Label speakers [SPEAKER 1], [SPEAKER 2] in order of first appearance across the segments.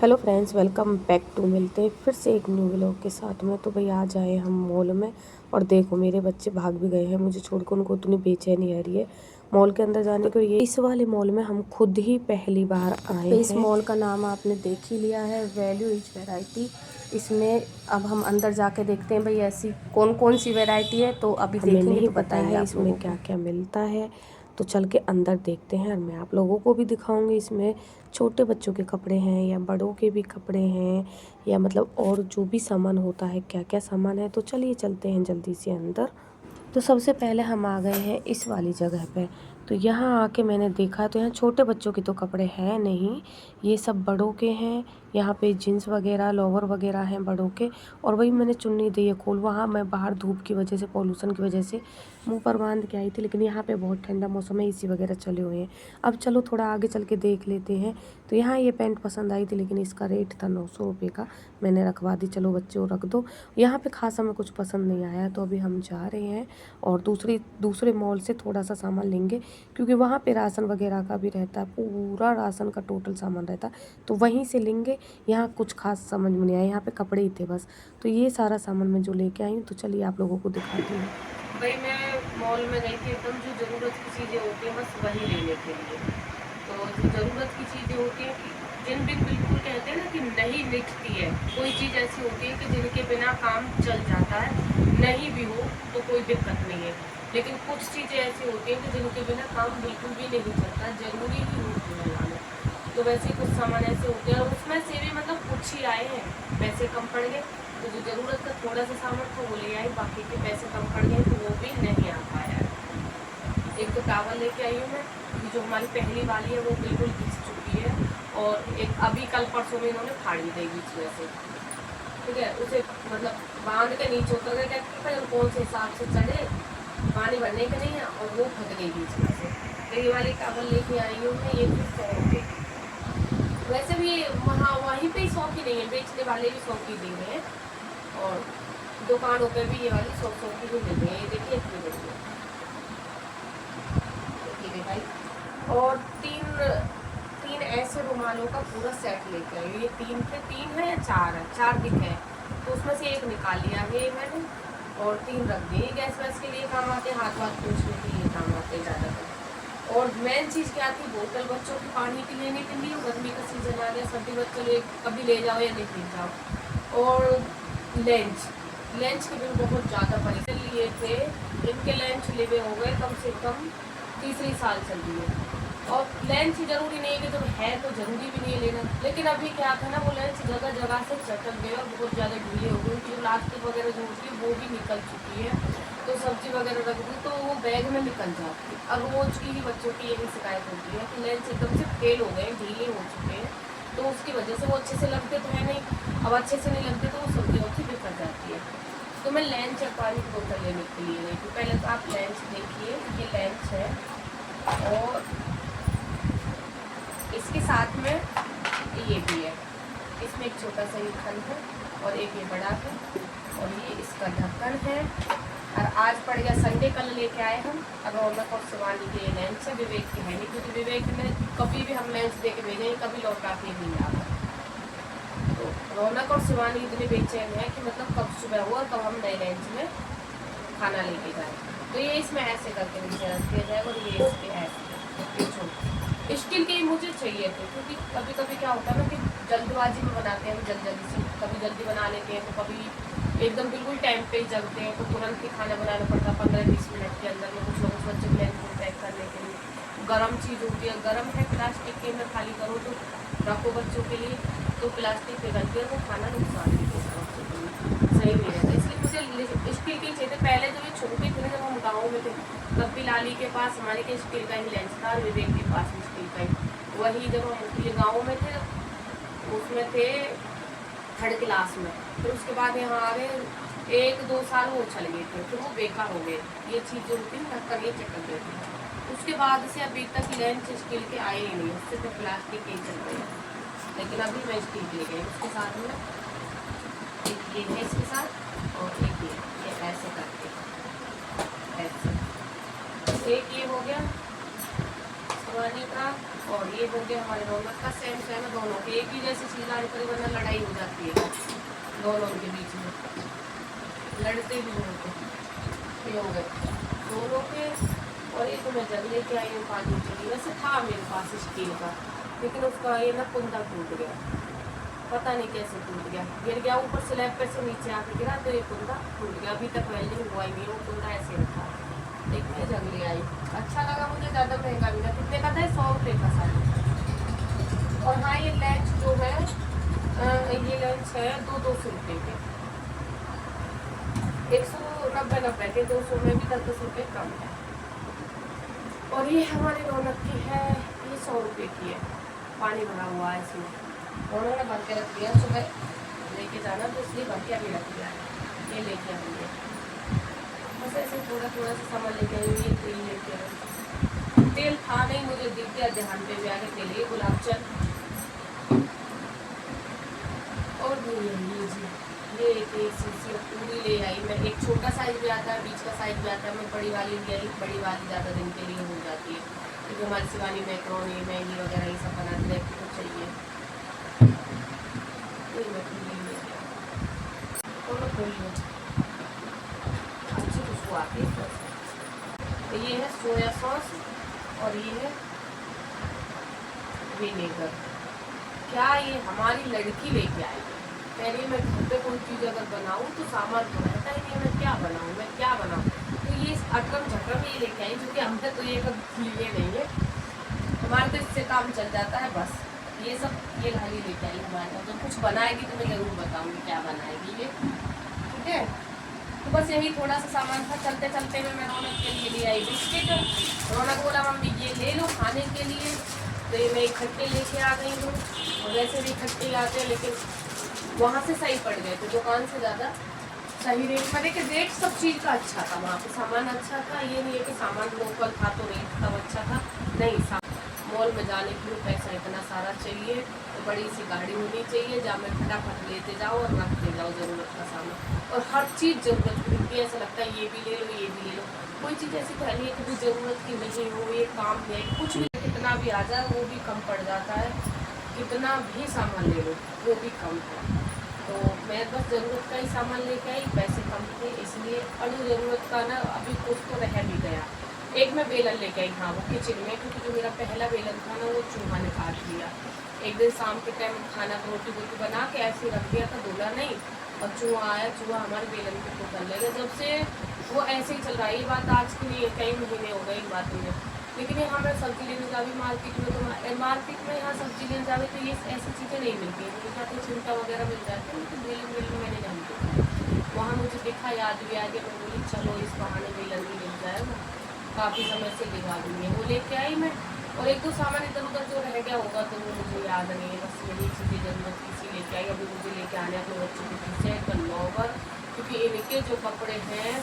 [SPEAKER 1] Hello friends, welcome back to. मिलते हैं फिर से एक न्यू व्लॉग के साथ में। तो भाई आज आए हम मॉल में और देखो मेरे बच्चे भाग भी गए हैं मुझे छोड़कर। उनको इतनी बेचैनी आ रही है मॉल के अंदर जाने को। ये इस वाले मॉल में हम खुद ही पहली बार आए हैं। इस मॉल का नाम आपने देख ही लिया है, वैल्यू इज वैरायटी। इसमें अब हम अंदर जाके देखते हैं भाई ऐसी कौन कौन सी वैरायटी है। तो अभी देखेंगे तो बताएंगे आप इसमें क्या क्या मिलता है। तो चल के अंदर देखते हैं और मैं आप लोगों को भी दिखाऊंगी। इसमें छोटे बच्चों के कपड़े हैं या बड़ों के भी कपड़े हैं, या मतलब और जो भी सामान होता है, क्या क्या सामान है। तो चलिए चलते हैं जल्दी से अंदर। तो सबसे पहले हम आ गए हैं इस वाली जगह पे। तो यहाँ आके मैंने देखा तो यहाँ छोटे बच्चों के तो कपड़े हैं नहीं, ये सब बड़ों के हैं। यहाँ पे जीन्स वगैरह लोअर वगैरह हैं बड़ों के। और वही मैंने चुन्नी दी है खोल। वहाँ मैं बाहर धूप की वजह से, पॉल्यूशन की वजह से मुंह पर बांध के आई थी, लेकिन यहाँ पे बहुत ठंडा मौसम है, एसी वगैरह चले हुए हैं। अब चलो थोड़ा आगे चल के देख लेते हैं। तो यहाँ ये पैंट पसंद आई थी, लेकिन इसका रेट था 900 रुपये का। मैंने रखवा दी, चलो बच्चे को रख दो। यहाँ पे खास हमें कुछ पसंद नहीं आया, तो अभी हम जा रहे हैं और दूसरे मॉल से थोड़ा सा सामान लेंगे, क्योंकि वहाँ पे राशन वगैरह का भी रहता है, पूरा राशन का टोटल सामान रहता है, तो वहीं से लेंगे। यहाँ कुछ खास समझ में नहीं आया, यहाँ पे कपड़े ही थे बस। तो ये सारा सामान मैं जो लेके आई हूँ, तो चलिए आप लोगों को दिखाती हूँ। भाई मैं मॉल में गई थी, एकदम जो ज़रूरत की चीज़ें होती हैं बस वही लेने के लिए। तो जो ज़रूरत की चीज़ें होती हैं कि जिन भी बिल्कुल कहते हैं ना कि नहीं दिखती है, कोई चीज़ ऐसी होती है कि जिनके बिना काम चल जाता है, नहीं भी हो तो कोई दिक्कत नहीं है। लेकिन कुछ चीज़ें ऐसी होती हैं कि जिनके बिना काम बिल्कुल भी नहीं चलता, ज़रूरी ही होती है लाना। तो वैसे कुछ सामान ऐसे होते हैं और उसमें से भी मतलब कुछ ही आए हैं, पैसे कम पड़ गए। तो जो ज़रूरत का थोड़ा सा सामान था वो ले आई, बाकी के पैसे कम पड़ गए तो वो भी नहीं आ पाया। एक तो टावल लेके आई हूँ मैं, जो हमारी पहली वाली है वो बिल्कुल घिस चुकी है, और एक अभी कल परसों में इन्होंने फाड़ी देगी इसमें से, ठीक है। उसे मतलब बांध के नीचे उतर गए, क्या कौन से हिसाब से चढ़े, पानी भरने के नहीं है, और वो फट गई बीच में से। तो ये वाली टावल लेके आई हूँ मैं, ये भी 100 रुपये की। वैसे भी वहाँ वहीं पे ही 100 की नहीं है, बेचने वाले भी 100 की दे रहे हैं, और दुकानों पे भी ये वाली 100 की भी मिल रही है। ये देखिए इतनी बड़ी है भाई। और तीन ऐसे रुमालों का पूरा सेट लेके आई। ये तीन है या चार है, चार दिखे हैं, तो उसमें से एक निकाल लिया ये मैंने, और 3 रख दिए। गैस वैस के लिए काम आते हैं, हाथ वाथ पोंछने के लिए काम आते हैं ज़्यादातर। और मेन चीज़ क्या थी, बोतल बच्चों की पानी की लेने के लिए। गर्मी का सीज़न आ गया, सर्दी बच्चों ले कभी ले जाओ या नहीं ले जाओ। और लंच के भी बहुत ज़्यादा पैसे लिए थे। इनके लंच लेवे हो गए कम से कम तीसरी साल चल रही है। और लंच ज़रूरी नहीं है कि जब है तो ज़रूरी भी नहीं है लेना, लेकिन अभी क्या था ना, वो लंच जगह जगह से चटक गए और बहुत ज़्यादा ढीले हो गए। उनकी जो प्लास्टिक वगैरह जो होती है वो भी निकल चुकी है, तो सब्जी वगैरह रख दी तो वो बैग में निकल जाती है। अब रोज़ की ही बच्चों की यही शिकायत होती है कि लंच एकदम से फेल हो गए, ढीले हो चुके हैं, तो उसकी वजह से वो अच्छे से लगते तो है नहीं। अब अच्छे से नहीं लगते तो वो सब्जी अच्छी बिखर जाती है। तो मैं लंच और पानी की बोतल लेने के लिए गई थी। पहले तो आप लंच देखिए, ये लंच है, और इसके साथ में ये भी है। इसमें एक छोटा सा ये खल है और एक ये बड़ा है, और ये इसका ढक्कन है। और आज पड़ गया संडे, कल लेके आए हम। अब रौनक और शिवानी के लंच है, विवेक के है नहीं, क्योंकि विवेक में कभी भी हम लंच दे के भेजेंगे, कभी लौटा के नहीं आता। तो रौनक और शिवानी इतने बेचैन है कि मतलब कब सुबह हुआ और कब हम नए लंच में खाना लेके जाए। तो ये इसमें ऐसे करके नीचे रख दिया जाएगा, और ये इसके ऐसे स्टील के ही मुझे चाहिए थे, क्योंकि कभी कभी क्या होता है ना कि जल्दबाजी में बनाते हैं, जल्दी से कभी जल्दी बना लेते हैं, तो कभी एकदम बिल्कुल टाइम पे ही जगते हैं, तो तुरंत ही खाना बनाना पड़ता है 15-20 मिनट के अंदर में। कुछ लोग बच्चे लंच पैक करने के लिए गर्म चीज़ होती है, गर्म है प्लास्टिक के में खाली करो तो रखो बच्चों के लिए, तो प्लास्टिक पिघलती है, वो खाना नुकसान नहीं देता बच्चों के लिए, सही नहीं रहता। इसलिए मुझे स्टील के चाहिए थे। पहले जब ये छोटे थे जब हम गाँव में थे, तब भी लाली के पास हमारे के स्टील का ही लंच था, विवेक के पास भी स्टील का ही। वही जब हम ये गाँव में थे उसमें थे 3rd क्लास में, फिर उसके बाद यहाँ आ गए, 1-2 साल वो चल गए थे, फिर वो बेकार हो गए। ये चीज़ जो होती है ढक्कन ये चटक गई थी। उसके बाद से अभी तक लंच स्टील के आए ही नहीं, उससे तो प्लास्टिक के ही चल रहे हैं। लेकिन अभी मैं स्टील ले गई उसके साथ में, एक ये है इसके साथ, और एक ये ऐसे करके ऐसे। एक ये हो गया, शिवानी का, और ये हो गया हमारे रौनक का। सेम सेम है दोनों के, एक ही जैसी चीज़ आनी पड़ी वरना लड़ाई हो जाती है दोनों के बीच में, लड़ते भी होते ये हो गए दोनों के। और ये तो मैं जग लेके आई हूँ पानी के लिए, वैसे था मेरे पास स्टील का, लेकिन उसका ये ना कुंदा टूट गया, पता नहीं कैसे टूट गया, गिर गया ऊपर स्लैब पे से नीचे आके गिरा तो ये कुंदा टूट गया। अभी तक वेल्डिंग हुआ ही नहीं, वो कुंदा ऐसे रखा। एक मैं जग ले आई, अच्छा लगा मुझे, ज़्यादा महंगा भी था। कितने का था? 100 रुपये का साथ। और हाँ ये लैंच जो है ये लंच है 200 रुपये के, 190 के, 200 में भी 10 रुपये कम है। और ये हमारी रौनक की है, ये 100 रुपये की है, पानी भरा हुआ है इसमें, उन्होंने भर के रख दिया, सुबह लेके जाना तो इसलिए भर के अभी रख दिया है। ये लेके आएंगे बस ऐसे थोड़ा थोड़ा सा सामान लेके आई। ये तेल लेके आई, तेल था नहीं, मुझे दिख गया ध्यान पे भी आगे तेल, ये गुलाब जल और भी लीजिए। ये एक शीशी पूरी ले आई मैं, एक छोटा साइज भी आता है, बीच का साइज भी आता है, मैं बड़ी वाली ले आई। बड़ी वाली ज़्यादा दिन के लिए हो जाती है, क्योंकि हमारी शिवानी मैक्रोनी मैगी वगैरह ये सब बनाती है तो चाहिए। अच्छी खुशबू आती है। तो ये है सोया सॉस और ये है विनेगर। क्या ये हमारी लड़की लेके आई है। कह रही है मैं घर पे कोई चीज़ अगर बनाऊँ तो सामान तो रहता है कि मैं क्या बनाऊँ, मैं क्या बनाऊँ। तो ये अटरम झटरम ये लेके आई, क्योंकि हमने तो ये कभी लिए नहीं है, हमारे तो इससे काम चल जाता है बस। ये सब ये खाली लेके आई हमारे पास, तो कुछ बनाएगी तो मैं ज़रूर बताऊँगी क्या बनाएगी ये, ठीक है। तो बस यही थोड़ा सा सामान था। चलते चलते में मैं रौनक के लिए ले आई बिस्किट। रौनक बोला मम्मी ये ले लो खाने के लिए, तो ये मैं इकट्ठे लेके आ गई हूँ। और वैसे भी इकट्ठे आते हैं, लेकिन वहाँ से सही पड़ गए थे, दुकान से ज़्यादा सही रेट में। देखिए रेट सब चीज़ का अच्छा था, वहाँ पे सामान अच्छा था, ये नहीं है कि सामान लोकल था तो रेट तब अच्छा था, नहीं। मॉल में जाने के लिए पैसा इतना सारा चाहिए, तो बड़ी सी गाड़ी होनी चाहिए जहाँ में फटाफट लेते जाओ और रखते जाओ ज़रूरत का सामान। और हर चीज़ ज़रूरत की, ऐसा लगता है ये भी ले लो ये भी ले लो। कोई चीज़ ऐसी पहली है कि ज़रूरत की नहीं हो, ये काम है कुछ भी, कितना भी आ जाए वो भी कम पड़ जाता है, कितना भी सामान ले लो वो भी कम है। तो मैं बस ज़रूरत का ही सामान लेके आई, पैसे कम थे इसलिए। अणु ज़रूरत का ना अभी कुछ तो रह भी गया। एक मैं बेलन लेके आई, हाँ वो किचन में, क्योंकि जो मेरा पहला बेलन था ना वो चूहा ने काट लिया। एक दिन शाम के टाइम खाना रोटी वोटी बना के ऐसे रख दिया था, धुला नहीं, और चूहा आया, चूहा हमारे बेलन को पकड़ लेगा। जब से वो ऐसे ही चल रहा है, ये बात आज के लिए कई महीने हो गए इन बातों में। लेकिन यहाँ मैं सब्जी लेने जावी मार्केट में, तो मार्केट में यहाँ सब्जी लेने जावे तो ये ऐसी चीज़ें नहीं मिलती है। मुझे क्या तो चिमटा वगैरह मिल जाते हैं, लेकिन बेलन मैंने नहीं देखा। वहाँ मुझे देखा, याद भी आ गया, मैं बोली चलो इस बहाने बेलन भी मिल जाएगा, काफ़ी समय से दिखा दूँगी। वो लेके आई मैं, और एक दो सामान इधर उधर जो रह गया होगा तो वो मुझे याद नहीं है, बस यही चीज़ें ज़रूरत की सी लेके आई। अभी मुझे लेके आने अपने बच्चों के पीछे एक लोवर, क्योंकि इनके जो कपड़े हैं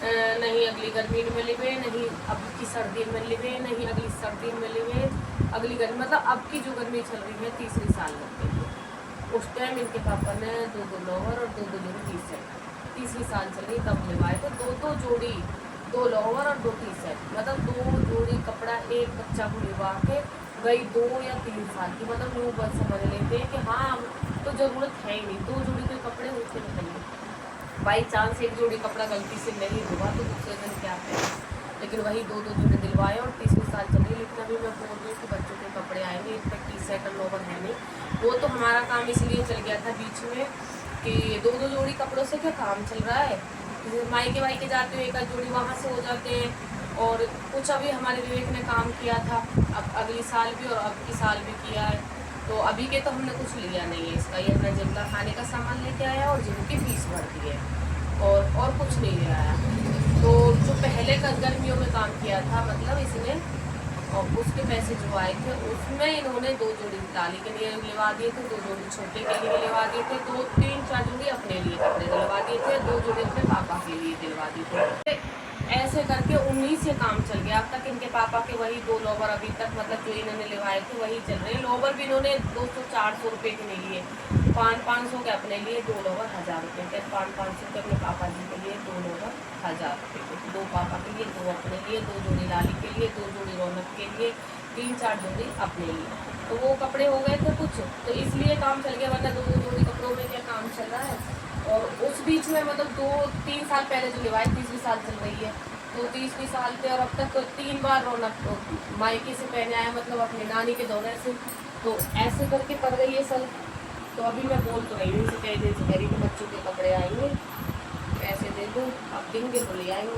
[SPEAKER 1] नहीं अगली गर्मी में लिवे, नहीं अब की सर्दी में लिवे, नहीं अगली सर्दी में लिवे, अगली गर्मी मतलब अब की जो गर्मी चल रही है तीसरी साल लगती है, उस टाइम इनके पापा ने 2 लोवर और 2 जोड़ी टी शर्ट, तीसरी साल चल रही तब लिवाए थे। 2 जोड़ी, 2 लोवर और 2 टी शर्ट, मतलब 2 जोड़ी कपड़ा एक बच्चा को लिवा के गई 2 या 3 साल की। मतलब लोग बस समझ लेते हैं कि हाँ तो ज़रूरत है ही नहीं, 2 जोड़ी के कपड़े होते नहीं। बाई चांस एक जोड़ी कपड़ा गलती से नहीं हुआ तो दूसरे दिन क्या है, लेकिन वही 2 जोड़ी दिलवाए और तीसरी साल चल रही। लेकिन अभी मैं बोल रही हूँ कि बच्चों के कपड़े आएंगे, इस पर टी शर्ट और लोवर है नहीं। वो तो हमारा काम इसलिए चल गया था बीच में कि 2 जोड़ी कपड़ों से क्या काम चल रहा है, मायके वायके जाते हुए 1 जोड़ी वहाँ से हो जाते हैं। और कुछ अभी हमारे विवेक ने काम किया था, अब अगली साल भी और अब की साल भी किया है, तो अभी के तो हमने कुछ लिया नहीं है इसका। ये अपना जिम का खाने का सामान लेके आया और जिम की फीस भर दी है, और कुछ नहीं ले आया। तो जो पहले का गर्मियों में काम किया था मतलब इसने, और उसके पैसे जो आए थे उसमें इन्होंने 2 जोड़ी डाली के लिए लिवा दिए थे, 2 जोड़ी छोटे के लिए लिवा दिए थे, 2-3-4 जोड़ी अपने लिए कपड़े दिलवा दिए थे, 2 जोड़ी अपने पापा के लिए दिलवा दिए थे। ऐसे करके 19 से काम चल गया। अब तक इनके पापा के वही 2 लोवर अभी तक मतलब जो इन्होंने लिवाए थे वही चल रहे हैं। लोवर भी इन्होंने 200-400 रुपये के नहीं लिए, 500 के अपने लिए, 2 लोवर 1000 रुपये के, 500 के अपने पापा जी के लिए, 2 लोवर 1000 रुपये के, 2 पापा के लिए, 2 अपने लिए, 2 जोड़ी लाली के लिए, 2 जोड़ी रौनक के लिए, 3-4 जोड़ी अपने लिए। तो वो कपड़े हो गए थे कुछ, तो इसलिए काम चल गया, वरना 2 जोड़ी कपड़ों में क्या काम चल रहा है। और उस बीच में मतलब 2-3 साल पहले जो लिवाई 30वीं साल चल रही है, तो 30वीं साल पे और अब तक 3 बार रौनक मायके से पहने आया, मतलब अपनी नानी के दौरे से। तो ऐसे करके पड़ गई है सर। तो अभी मैं बोल तो रही हूँ इसे, कई दिन से कह रही कि बच्चों के कपड़े आएंगे, पैसे दे दूँ, अब देंगे तो ले आएंगे।